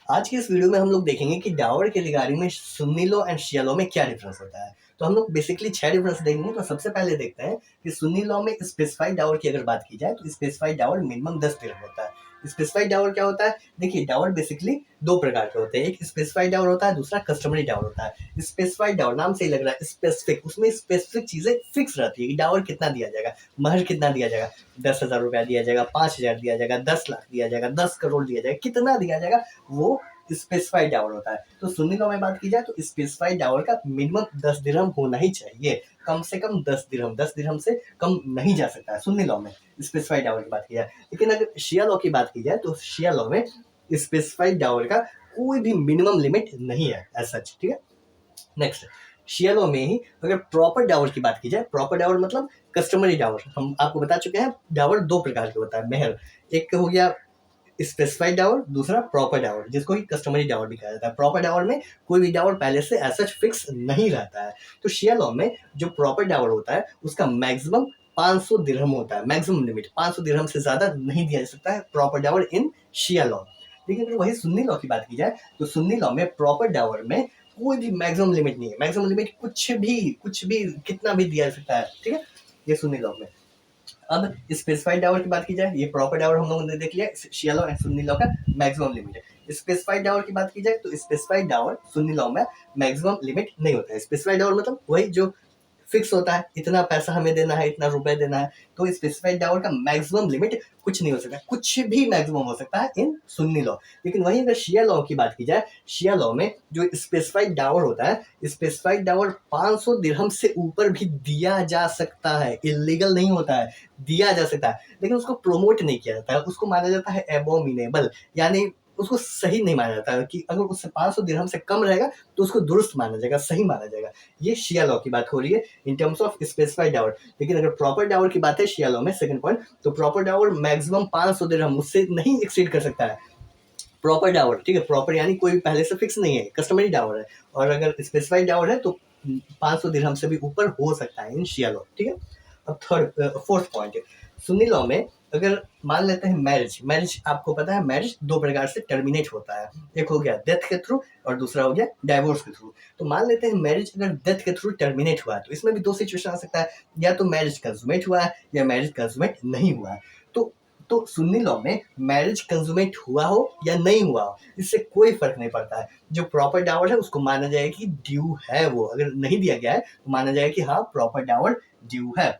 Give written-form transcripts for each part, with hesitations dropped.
आज की इस वीडियो में हम लोग देखेंगे कि डावर के रिगार्डिंग में Sunni law and Shia law में क्या डिफरेंस होता है। तो हम लोग बेसिकली 6 डिफरेंस देखेंगे। तो सबसे पहले देखते हैं कि सुन्नी लॉ में स्पेसिफाइड डावर की अगर बात की जाए तो स्पेसिफाइड डावर मिनिमम 10 दिरहम होता है। स्पेसिफाइड डावर क्या होता है? देखिए, डावर बेसिकली दो प्रकार के होते हैं। एक स्पेसिफाइड डावर होता है, दूसरा कस्टमरी डावर होता है। स्पेसिफाइड डावर नाम से ही लग रहा है स्पेसिफिक, उसमें स्पेसिफिक चीजें फिक्स रहती है कि डावर कितना दिया जाएगा, महर कितना दिया जाएगा, 10,000 रुपया दिया जाएगा, 5,000 दिया जाएगा, 10 लाख दिया जाएगा, 10 करोड़ दिया जाएगा, कितना दिया जाएगा वो स्पेसिफाइड डावर होता है। तो सुन्नी लॉ में बात की जाए तो स्पेसिफाइड डावर का मिनिमम 10 दिरहम होना ही चाहिए, कम से कम 10 दिरहम, 10 दिरहम से कम नहीं जा सकता है सुन्नी लॉ में स्पेसिफाइड डावर की बात की जाए। लेकिन अगर शिया लॉ की बात की जाए तो शिया लॉ में स्पेसिफाइड डावर का कोई भी मिनिमम लिमिट नहीं है एज सच। ठीक है, नेक्स्ट शिया लॉ में ही अगर प्रॉपर डावर की बात की जाए, प्रॉपर डावर मतलब कस्टमरी डावर, हम आपको बता चुके हैं डावर दो प्रकार के होता है मेहर। एक हो गया स्पेसिफाइड डावर, दूसरा प्रॉपर डावर जिसको ही कस्टमरी डावर भी कहा जाता है। प्रॉपर डावर में कोई भी डावर पहले से एज सच फिक्स नहीं रहता है। तो शिया लॉ में जो प्रॉपर डावर होता है उसका मैक्सिमम 500 दिरहम होता है, मैक्सिमम लिमिट 500 दिरहम से ज्यादा नहीं दिया जा सकता है प्रॉपर डावर इन शिया लॉ। लेकिन अगर वही सुन्नी लॉ की बात की जाए तो सुन्नी लॉ में प्रॉपर डावर में कोई भी मैक्सिमम लिमिट नहीं है। मैक्सिमम लिमिट कुछ भी कितना भी दिया जा सकता है। ठीक है, ये सुन्नी लॉ में। अब स्पेसिफाइड डावर की बात की जाए, ये प्रॉपर डावर हम लोगों ने देख लिया, शिया लॉ एंड सुन्नी लॉ का मैक्सिमम लिमिट है। स्पेसिफाइड डावर की बात की जाए तो स्पेसिफाइड डावर सुन्नी लॉ में मैक्सिमम लिमिट नहीं होता है। स्पेसिफाइड डावर मतलब वही जो फिक्स होता है, इतना पैसा हमें देना है, इतना रुपए देना है। तो स्पेसिफाइड डावर का मैक्सिमम लिमिट कुछ नहीं हो सकता, कुछ भी मैक्सिमम हो सकता है इन सुन्नी लॉ। लेकिन वहीं अगर शिया लॉ की बात की जाए, शिया लॉ में जो स्पेसिफाइड डावर होता है, स्पेसिफाइड डावर 500 दिरहम से ऊपर भी दिया जा सकता है, इलीगल नहीं होता है, दिया जा सकता है। लेकिन उसको प्रोमोट नहीं किया जाता है, उसको माना जाता है एबोमिनेबल, यानी उसको सही नहीं माना जाता है कि अगर उससे 500 दिरहम से कम रहेगा तो उसको दुरुस्त माना जाएगा, सही माना जाएगा। ये शिया लॉ की बात हो रही है in terms of specified Dawar. लेकिन अगर प्रॉपर डावर की बात है शिया लॉ में, सेकंड पॉइंट, तो प्रॉपर डावर मैक्सिमम 500 दिरहम, उससे नहीं एक्सीड कर सकता है प्रॉपर डावर। ठीक है, प्रॉपर यानी कोई पहले से फिक्स नहीं है, कस्टमरी डावर है। और अगर स्पेसिफाइड डावर है तो 500 दिरहम से भी ऊपर हो सकता है इन शिया लॉ। ठीक है, अब फोर्थ पॉइंट, सुन्नी लॉ में अगर मान लेते हैं मैरिज, मैरिज आपको पता है मैरिज दो प्रकार से टर्मिनेट होता है, एक हो गया डेथ के थ्रू और दूसरा हो गया डाइवोर्स के थ्रू। तो मान लेते हैं मैरिज अगर डेथ के थ्रू टर्मिनेट हुआ है तो इसमें भी दो सिचुएशन आ सकता है, या तो मैरिज कंसुमेट हुआ है या मैरिज कंसुमेट नहीं हुआ है। तो सुन्नी लॉ में मैरिज कंसुमेट हुआ हो या नहीं हुआ हो इससे कोई फर्क नहीं पड़ता है। जो प्रॉपर डावर है उसको माना जाएगा कि ड्यू है, वो अगर नहीं दिया गया है तो माना जाएगा कि हाँ प्रॉपर डावर ड्यू है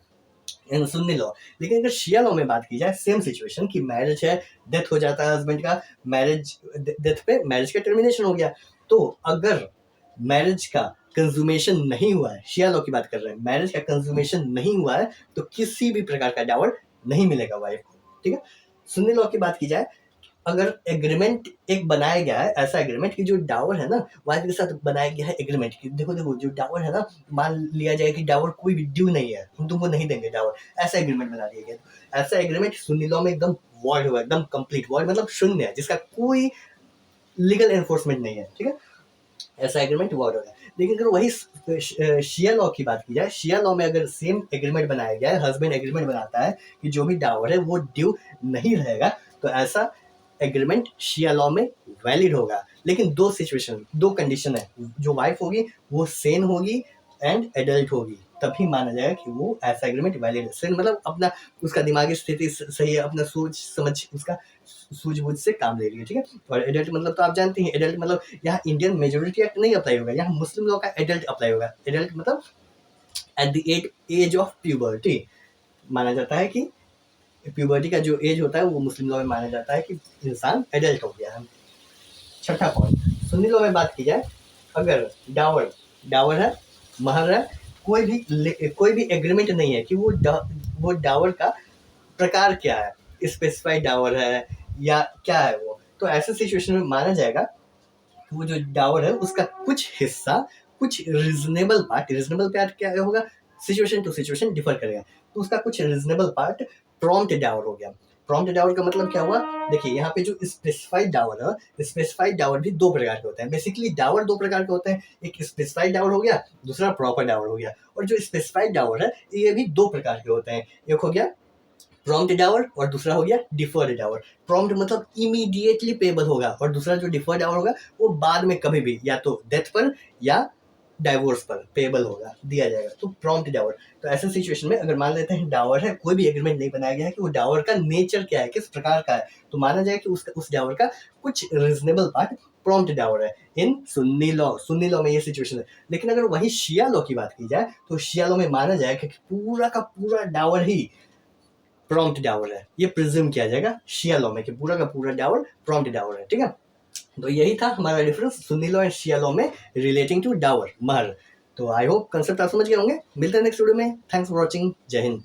इन सुन्नी लॉ। लेकिन अगर शिया लॉ में बात की जाए, सेम सिचुएशन कि मैरिज है, डेथ हो जाता है हस्बैंड का, मैरिज डेथ पे मैरिज का टर्मिनेशन हो गया। तो अगर मैरिज का कंज्यूमेशन नहीं हुआ है, शिया लॉ की बात कर रहे हैं, मैरिज का कंज्यूमेशन नहीं हुआ है तो किसी भी प्रकार का डावर नहीं मिलेगा वाइफ को। ठीक है, सुन्नी लॉ की बात की जाए, अगर एग्रीमेंट एक बनाया गया है, ऐसा एग्रीमेंट कि जो डावर है ना वाइफ के साथ बनाया गया है एग्रीमेंट कि देखो देखो जो डावर है ना, मान लिया जाए कि डावर कोई भी ड्यू नहीं है, हम तुमको नहीं देंगे डावर, ऐसा एग्रीमेंट बना दिया गया। तो ऐसा एग्रीमेंट सुन्नी लॉ में एकदम वॉइड हुआ, एकदम कंप्लीट वॉइड, मतलब शून्य है, जिसका कोई लीगल एनफोर्समेंट नहीं है। ठीक है, ऐसा एग्रीमेंट वॉइड हो गया। लेकिन अगर वही शिया लॉ की बात की जाए, शिया लॉ में अगर सेम एग्रीमेंट बनाया गया है, हस्बैंड एग्रीमेंट बनाता है कि जो भी डावर है वो ड्यू नहीं रहेगा, तो ऐसा एग्रीमेंट शिया लॉ में वैलिड होगा। लेकिन दो सिचुएशन, दो कंडीशन है, जो वाइफ होगी वो सेन होगी एंड एडल्ट होगी, तभी माना जाएगा कि वो ऐसा एग्रीमेंट वैलिड है। सेन मतलब अपना उसका दिमागी स्थिति सही है, अपना सोच समझ उसका सूझबूझ से काम ले रही है। ठीक है, और एडल्ट मतलब तो आप जानते हैं, एडल्ट मतलब यहाँ इंडियन मेजोरिटी एक्ट नहीं अप्लाई होगा, यहाँ मुस्लिम लॉ का एडल्ट अप्लाई होगा। एडल्ट मतलब at the age of puberty माना जाता है कि प्यूबर्टी का जो एज होता है वो मुस्लिम लॉ में माना जाता है कि इंसान एडल्ट हो गया है। छठा पॉइंट, सुन्नी लॉ में बात की जाए, अगर डावर डावर है, महर है, कोई भी एग्रीमेंट नहीं है कि वो डावर का प्रकार क्या है, स्पेसिफाइड डावर है या क्या है वो, तो ऐसे सिचुएशन में माना जाएगा कि वो जो डावर है उसका कुछ हिस्सा, कुछ रीजनेबल पार्ट, रीजनेबल पार्ट क्या होगा, सिचुएशन टू सिचुएशन डिफर करेगा, तो उसका कुछ रीजनेबल पार्ट प्रॉम्प्ट डावर हो गया। प्रॉम्प्ट डावर का मतलब क्या हुआ, देखिए यहाँ पे जो स्पेसिफाइड डावर है, स्पेसिफाइड डावर भी दो प्रकार के होते हैं। बेसिकली डावर दो प्रकार के होते हैं, एक स्पेसिफाइड डावर हो गया, दूसरा प्रॉपर डावर हो गया। और जो स्पेसिफाइड डावर है ये भी दो प्रकार के होते हैं, एक हो गया प्रॉम्प्ट डावर और दूसरा हो गया डिफर्ड डावर। प्रॉम्प्ट मतलब इमीडिएटली पेबल होगा और दूसरा जो डिफर्ड डावर होगा वो बाद में कभी भी या तो डेथ पर या डाइवोर्स पर पेबल होगा, दिया जाएगा। तो प्रॉम्प्ट डावर, तो ऐसे सिचुएशन में अगर मान लेते हैं डावर है, कोई भी एग्रीमेंट नहीं बनाया गया है कि वो डावर का नेचर क्या है, किस प्रकार का है, तो माना जाए कि उस डावर का कुछ रीजनेबल पार्ट प्रॉम्प्ट डावर है। इन सुन्नी लॉ में ये सिचुएशन है। लेकिन अगर वही शिया लॉ की बात की जाए तो शिया लॉ में माना जाएगा कि पूरा का पूरा डावर ही प्रॉम्प्ट डावर है। ये प्रिज्यूम किया जाएगा शिया लॉ में कि पूरा का पूरा डावर प्रॉम्प्ट डावर है, ठीक है। तो यही था हमारा difference Sunni law and Shia law में रिलेटिंग टू डावर, महर। तो आई होप कंसेप्ट आप समझ गए होंगे। मिलते हैं नेक्स्ट वीडियो में। Thanks for watching. जय हिंद।